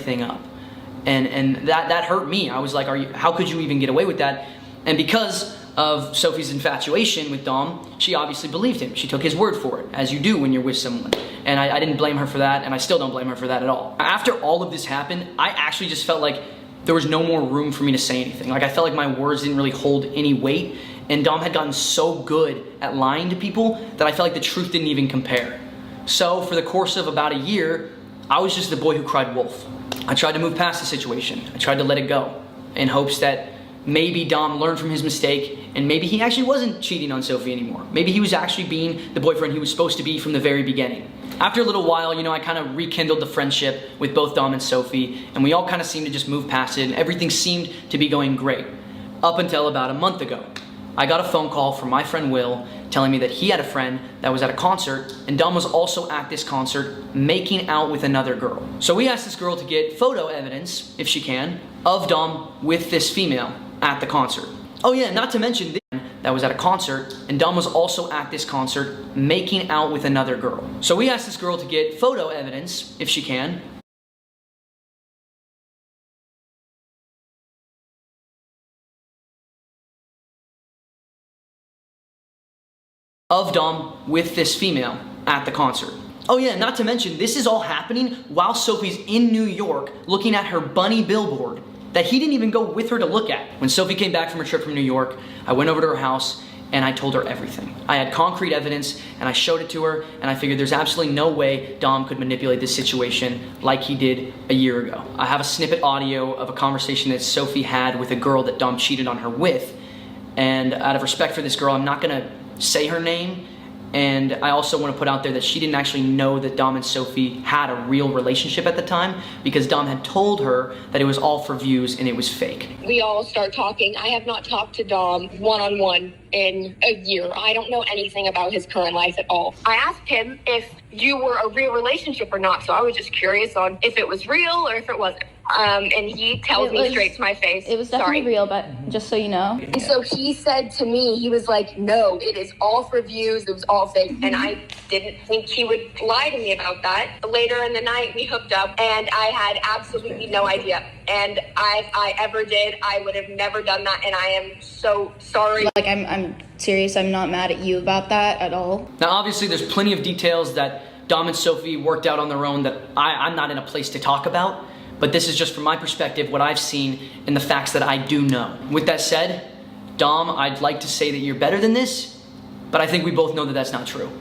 everything up. And that hurt me. I was like, how could you even get away with that? And because of Sophie's infatuation with Dom, she obviously believed him. She took his word for it, as you do when you're with someone. And I didn't blame her for that, and I still don't blame her for that at all. After all of this happened, I actually just felt like there was no more room for me to say anything. Like, I felt like my words didn't really hold any weight, and Dom had gotten so good at lying to people that I felt like the truth didn't even compare. So for the course of about a year, I was just the boy who cried wolf. I tried to move past the situation. I tried to let it go in hopes that maybe Dom learned from his mistake and maybe he actually wasn't cheating on Sophie anymore. Maybe he was actually being the boyfriend he was supposed to be from the very beginning. After a little while, I kind of rekindled the friendship with both Dom and Sophie, and we all kind of seemed to just move past it, and everything seemed to be going great. Up until about a month ago. I got a phone call from my friend Will telling me that he had a friend that was at a concert, and Dom was also at this concert making out with another girl. So we asked this girl to get photo evidence, if she can, of Dom with this female at the concert. Oh yeah, not to mention this that was at a concert, and Dom was also at this concert making out with another girl. So we asked this girl to get photo evidence, if she can, of Dom with this female at the concert. Oh yeah, not to mention, this is all happening while Sophie's in New York looking at her bunny billboard that he didn't even go with her to look at. When Sophie came back from her trip from New York, I went over to her house and I told her everything. I had concrete evidence and I showed it to her, and I figured there's absolutely no way Dom could manipulate this situation like he did a year ago. I have a snippet audio of a conversation that Sophie had with a girl that Dom cheated on her with, and out of respect for this girl, I'm not gonna say her name, and I also want to put out there that she didn't actually know that Dom and Sophie had a real relationship at the time, because Dom had told her that it was all for views and it was fake. We all start talking. I have not talked to Dom one-on-one in a year. I don't know anything about his current life at all. I asked him if you were a real relationship or not, so I was just curious on if it was real or if it wasn't. And he tells me straight to my face. It was definitely real, but just so you know. And so he said to me, he was like, no, it is all for views. It was all fake. And I didn't think he would lie to me about that. Later in the night, we hooked up, and I had absolutely no idea. And if I ever did, I would have never done that. And I am so sorry. Like, I'm serious. I'm not mad at you about that at all. Now, obviously, there's plenty of details that Dom and Sophie worked out on their own that I'm not in a place to talk about. But this is just from my perspective, what I've seen and the facts that I do know. With that said, Dom, I'd like to say that you're better than this, but I think we both know that that's not true.